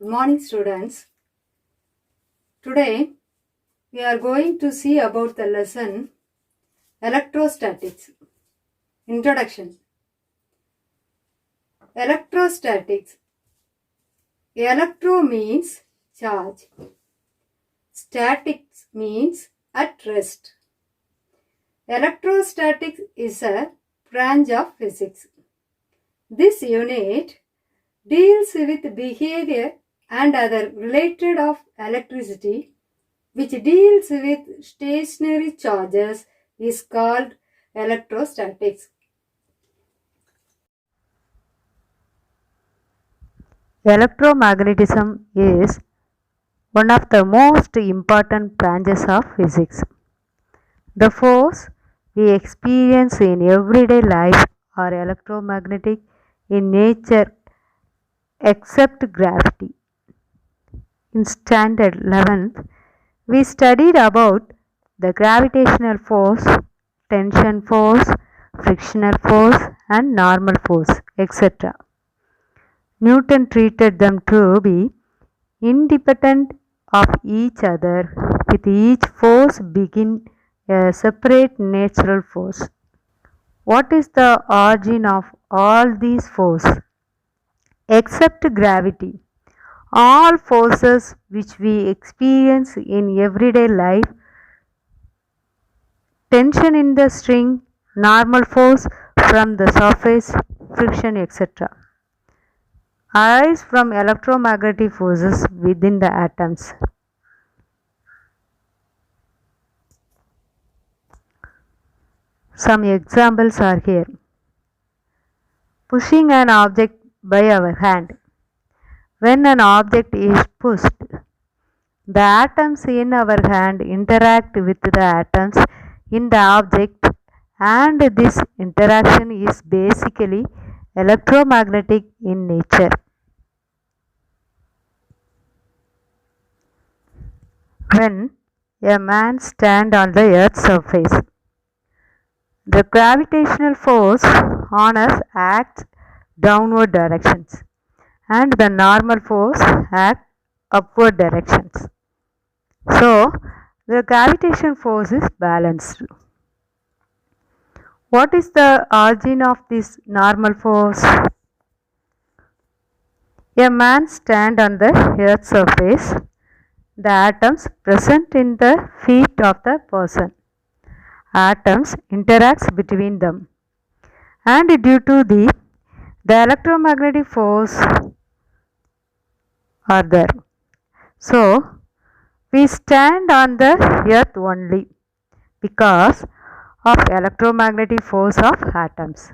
Good morning, students. Today we are going to see about the lesson Electrostatics. Introduction. Electrostatics. Electro means charge. Statics means at rest. Electrostatics is a branch of physics. This unit deals with behavior and other related of electricity, which deals with stationary charges, is called electrostatics. Electromagnetism is one of the most important branches of physics. The force we experience in everyday life are electromagnetic in nature except gravity. In standard 11th, we studied about the gravitational force, tension force, frictional force and normal force, etc. Newton treated them to be independent of each other, with each force being a separate natural force. What is the origin of all these forces? Except gravity, all forces which we experience in everyday life, tension in the string, normal force from the surface, friction, etc., arise from electromagnetic forces within the atoms. Some examples are here. Pushing an object by our hand. When an object is pushed, the atoms in our hand interact with the atoms in the object, and this interaction is basically electromagnetic in nature. When a man stands on the earth's surface, the gravitational force on us acts downward directions and the normal force acts upward directions. So, the gravitation force is balanced. What is the origin of this normal force? A man stands on the earth's surface. The atoms present in the feet of the person. Atoms interacts between them, and due to the electromagnetic force are there. So, we stand on the earth only because of electromagnetic force of atoms.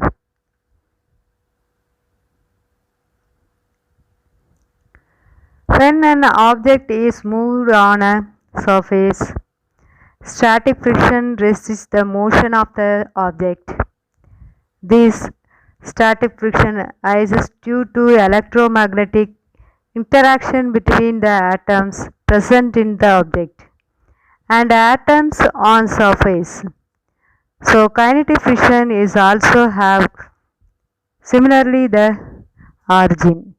When an object is moved on a surface, static friction resists the motion of the object. This static friction arises due to electromagnetic interaction between the atoms present in the object and atoms on surface. So kinetic friction is also have similarly the origin.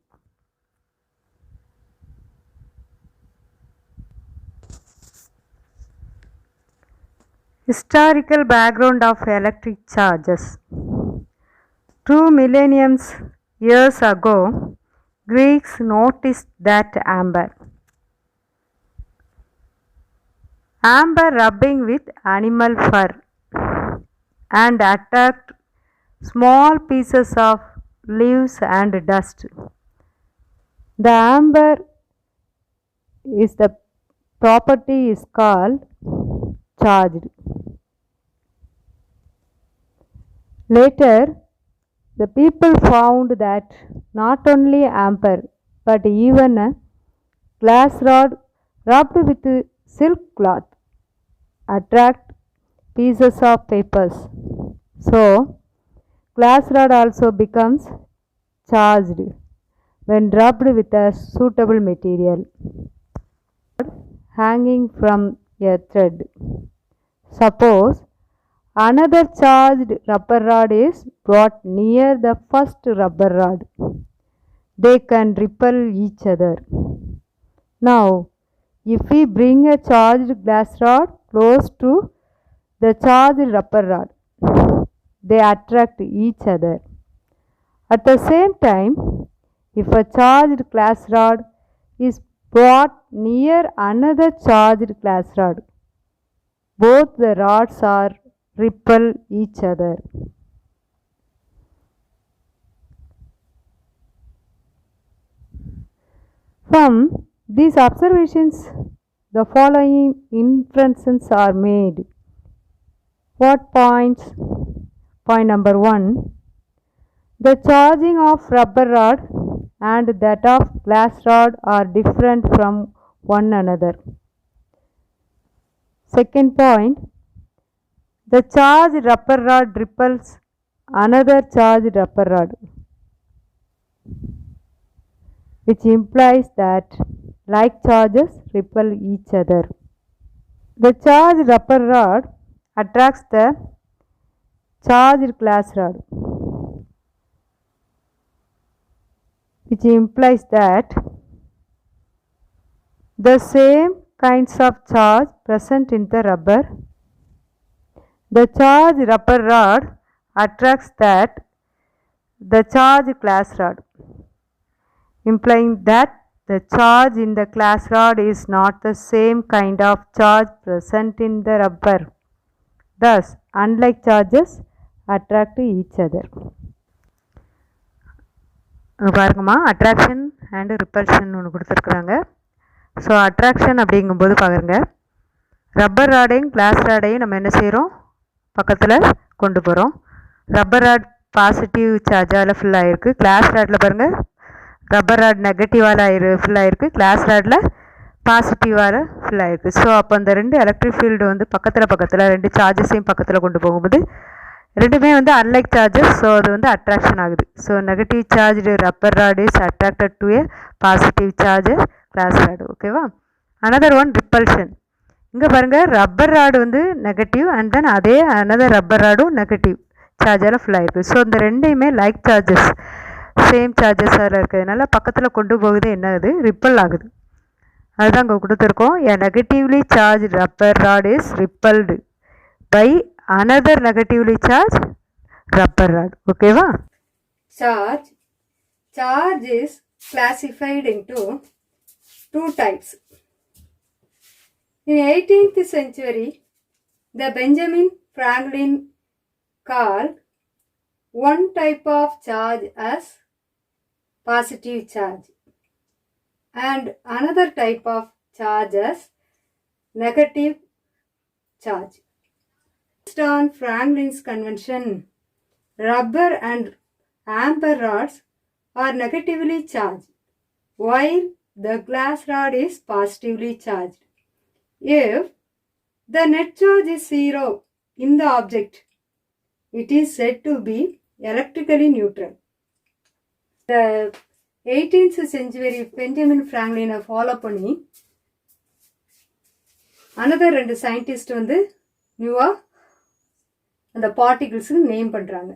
Historical background of electric charges. 2 millennium years ago, Greeks noticed that amber rubbing with animal fur and attacked small pieces of leaves and dust. The amber is the property is called charged. Later, the people found that not only amber but even a glass rod rubbed with silk cloth attract pieces of papers. So, glass rod also becomes charged when rubbed with a suitable material hanging from a thread. Suppose another charged rubber rod is brought near the first rubber rod. They can repel each other. Now, if we bring a charged glass rod close to the charged rubber rod, they attract each other. At the same time, if a charged glass rod is brought near another charged glass rod, both the rods are repel each other. From these observations, the following inferences are made. What points? Point number 1. The charging of rubber rod and that of glass rod are different from one another. Second point. The charged rubber rod repels another charged rubber rod, which implies that like charges repel each other. The charged rubber rod attracts the charged glass rod, which implies that the same kinds of charge present in the rubber. The charged rubber rod attracts the charged glass rod, implying that the charge in the glass rod is not the same kind of charge present in the rubber. Thus, unlike charges attract each other. பாருங்கம்மா, attraction and repulsion ஒன்று கொடுத்துருக்குறாங்க. So attraction அப்படிங்கும்போது பாருங்க, rubber ராடையும் class ராடையும் நம்ம என்ன செய்கிறோம், பக்கத்தில் கொண்டு போகிறோம். ரப்பர் ராட் பாசிட்டிவ் சார்ஜால் ஃபில் ஆகிருக்கு. கிளாஸ் ராடில் பாருங்கள், ரப்பர் ராட் நெகட்டிவால் ஃபில் ஆகிருக்கு, கிளாஸ் ராடில் பாசிட்டிவால் ஃபில் ஆகிருக்கு. ஸோ அப்போ அந்த ரெண்டு எலக்ட்ரிக் ஃபீல்டு வந்து பக்கத்தில் ரெண்டு சார்ஜஸையும் பக்கத்தில் கொண்டு போகும்போது ரெண்டுமே வந்து அன்லைக் சார்ஜஸ். ஸோ அது வந்து அட்ராக்ஷன் ஆகுது. So negative charged rubber rod is attracted to a positive charge glass rod. ஓகேவா? Another one repulsion. இங்கே பாருங்கள், ரப்பர் ராடு வந்து நெகட்டிவ் அண்ட் தென் அதே அனதர் ரப்பர் ராடும் நெகட்டிவ் சார்ஜால் ஃபுல் ஆகிருக்கு. ஸோ இந்த ரெண்டையுமே லைக் சார்ஜஸ், சேம் சார்ஜஸாக இருக்கிறதுனால பக்கத்தில் கொண்டு போகுது என்ன ஆகுது, ரிப்பல் ஆகுது. அதுதான் அங்கே கொடுத்துருக்கோம். A negatively charge rubber rod is repelled by another negatively charged rubber rod. ஓகேவா? Charge is classified into two types. In 18th century, the Benjamin Franklin called one type of charge as positive charge and another type of charge as negative charge. Based on Franklin's convention, rubber and amber rods are negatively charged, while the glass rod is positively charged. If the net charge is zero in the object, it is said to be electrically neutral. The 18th century Benjamin Franklin follow பண்ணி another ரெண்டு scientist வந்து நியூவா அந்த பார்ட்டிகிள்ஸுக்கு name பண்ணுறாங்க.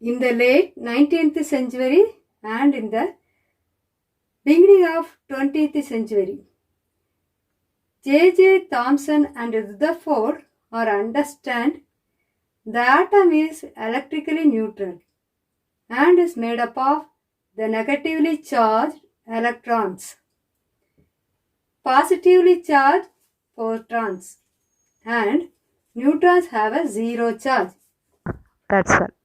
In the late 19th century and in the beginning of 20th century, J.J. Thomson and Rutherford are understand the atom is electrically neutral and is made up of the negatively charged electrons, positively charged protons, and neutrons have a zero charge. That's all.